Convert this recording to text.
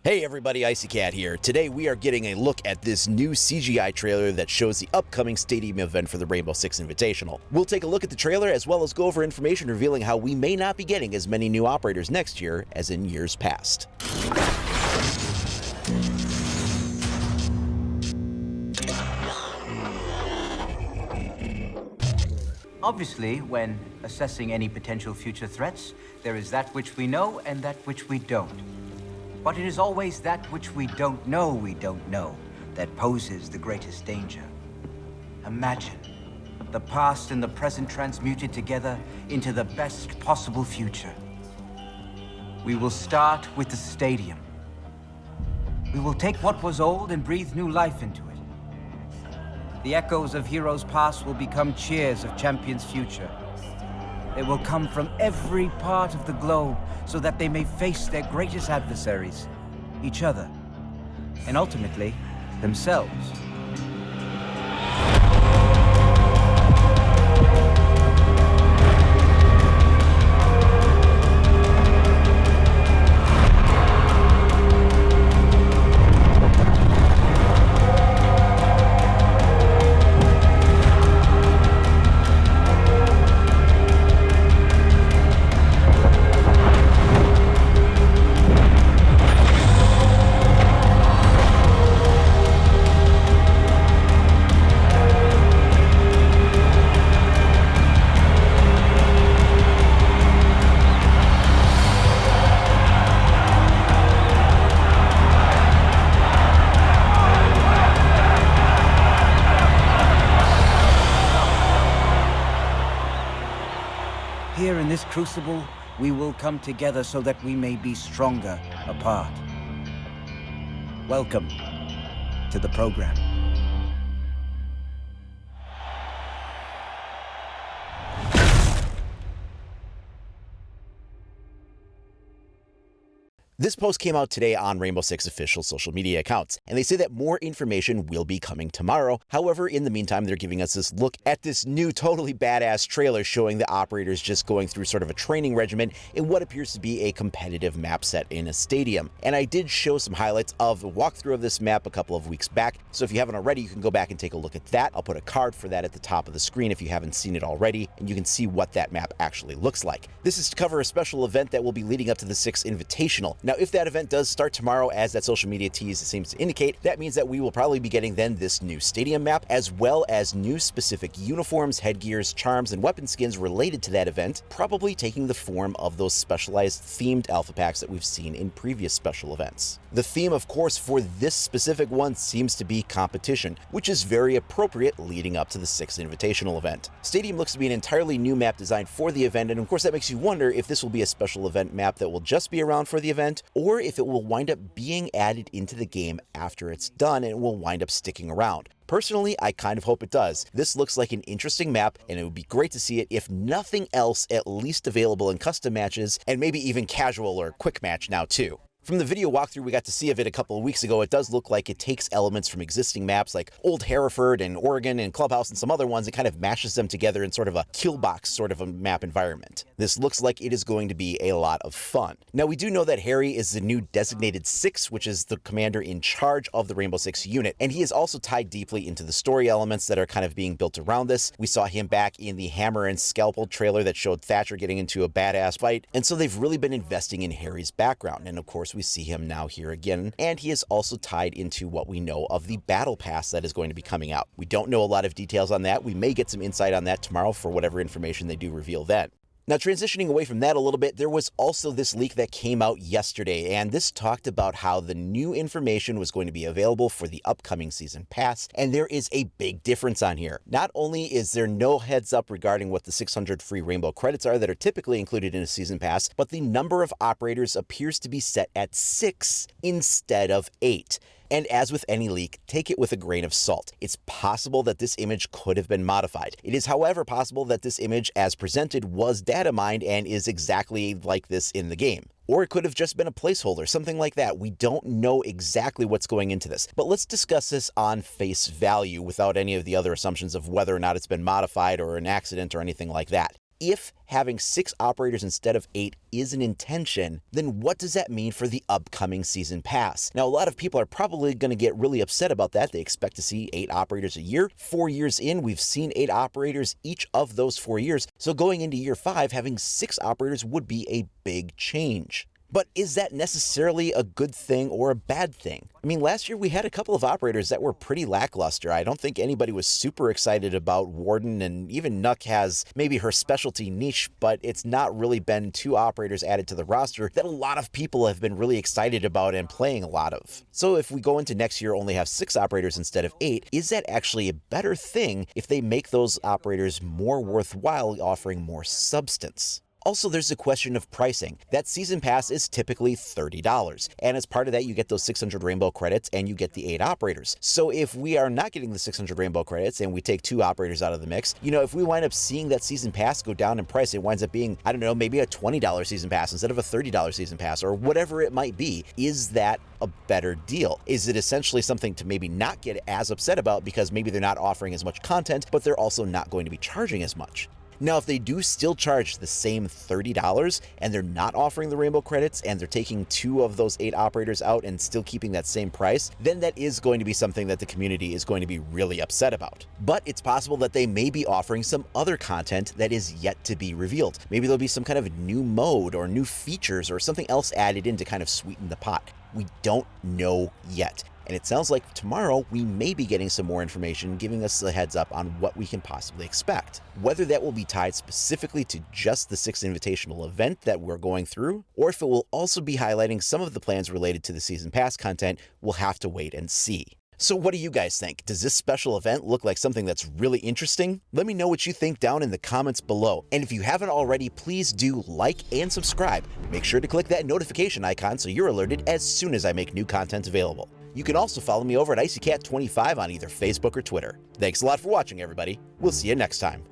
Hey everybody, Icy Cat here. Today we are getting a look at this new CGI trailer that shows the upcoming Stadium event for the Rainbow Six Invitational. We'll take a look at the trailer as well as go over information revealing how we may not be getting as many new operators next year as in years past. Obviously, when assessing any potential future threats, there is that which we know and that which we don't. But it is always that which we don't know that poses the greatest danger. Imagine the past and the present transmuted together into the best possible future. We will start with the stadium. We will take what was old and breathe new life into it. The echoes of heroes' past will become cheers of champions' future. They will come from every part of the globe so that they may face their greatest adversaries, each other, and ultimately, themselves. Here in this crucible, we will come together so that we may be stronger apart. Welcome to the program. This post came out today on Rainbow Six official social media accounts, and they say that more information will be coming tomorrow. However, in the meantime, they're giving us this look at this new totally badass trailer showing the operators just going through sort of a training regimen in what appears to be a competitive map set in a stadium. And I did show some highlights of the walkthrough of this map a couple of weeks back, so if you haven't already, you can go back and take a look at that. I'll put a card for that at the top of the screen if you haven't seen it already, and you can see what that map actually looks like. This is to cover a special event that will be leading up to the Six Invitational. Now, if that event does start tomorrow, as that social media tease seems to indicate, that means that we will probably be getting then this new stadium map, as well as new specific uniforms, headgears, charms, and weapon skins related to that event, probably taking the form of those specialized themed alpha packs that we've seen in previous special events. The theme, of course, for this specific one seems to be competition, which is very appropriate leading up to the Six Invitational event. Stadium looks to be an entirely new map designed for the event, and of course that makes you wonder if this will be a special event map that will just be around for the event, or if it will wind up being added into the game after it's done and will wind up sticking around. Personally, I kind of hope it does. This looks like an interesting map, and it would be great to see it, if nothing else, at least available in custom matches, and maybe even casual or quick match now too. From the video walkthrough we got to see of it a couple of weeks ago, it does look like it takes elements from existing maps like Old Hereford and Oregon and Clubhouse and some other ones and kind of mashes them together in sort of a killbox sort of a map environment. This looks like it is going to be a lot of fun. Now, we do know that Harry is the new designated Six, which is the commander in charge of the Rainbow Six unit, and he is also tied deeply into the story elements that are kind of being built around this. We saw him back in the Hammer and Scalpel trailer that showed Thatcher getting into a badass fight, and so they've really been investing in Harry's background, and of course we see him now here again, and he is also tied into what we know of the Battle Pass that is going to be coming out. We don't know a lot of details on that. We may get some insight on that tomorrow for whatever information they do reveal then. Now, transitioning away from that a little bit, there was also this leak that came out yesterday, and this talked about how the new information was going to be available for the upcoming season pass, and there is a big difference on here. Not only is there no heads up regarding what the 600 free Rainbow credits are that are typically included in a season pass, but the number of operators appears to be set at 6 instead of 8. And as with any leak, take it with a grain of salt. It's possible that this image could have been modified. It is, however, possible that this image as presented was data mined and is exactly like this in the game. Or it could have just been a placeholder, something like that. We don't know exactly what's going into this. But let's discuss this on face value without any of the other assumptions of whether or not it's been modified or an accident or anything like that. if having 6 operators instead of 8 is an intention, then what does that mean for the upcoming season pass? Now, a lot of people are probably going to get really upset about that. They expect to see 8 operators a year. 4 years in, we've seen 8 operators each of those 4 years. So going into year 5, having 6 operators would be a big change. But is that necessarily a good thing or a bad thing? I mean, last year we had a couple of operators that were pretty lackluster. I don't think anybody was super excited about Warden, and even Nuck has maybe her specialty niche, but it's not really been 2 operators added to the roster that a lot of people have been really excited about and playing a lot of. So if we go into next year only have 6 operators instead of 8, is that actually a better thing if they make those operators more worthwhile, offering more substance? Also, there's the question of pricing. That season pass is typically $30, and as part of that, you get those 600 rainbow credits and you get the 8 operators. So if we are not getting the 600 rainbow credits and we take 2 operators out of the mix, if we wind up seeing that season pass go down in price, it winds up being, I don't know, maybe a $20 season pass instead of a $30 season pass, or whatever it might be. Is that a better deal? Is it essentially something to maybe not get as upset about because maybe they're not offering as much content, but they're also not going to be charging as much? Now, if they do still charge the same $30 and they're not offering the rainbow credits and they're taking 2 of those 8 operators out and still keeping that same price, then that is going to be something that the community is going to be really upset about. But it's possible that they may be offering some other content that is yet to be revealed. Maybe there'll be some kind of new mode or new features or something else added in to kind of sweeten the pot. We don't know yet. And it sounds like tomorrow we may be getting some more information giving us the heads up on what we can possibly expect. Whether that will be tied specifically to just the 6th Invitational event that we're going through, or if it will also be highlighting some of the plans related to the Season Pass content, we'll have to wait and see. So what do you guys think? Does this special event look like something that's really interesting? Let me know what you think down in the comments below. And if you haven't already, please do like and subscribe. Make sure to click that notification icon so you're alerted as soon as I make new content available. You can also follow me over at IcyCat25 on either Facebook or Twitter. Thanks a lot for watching, everybody. We'll see you next time.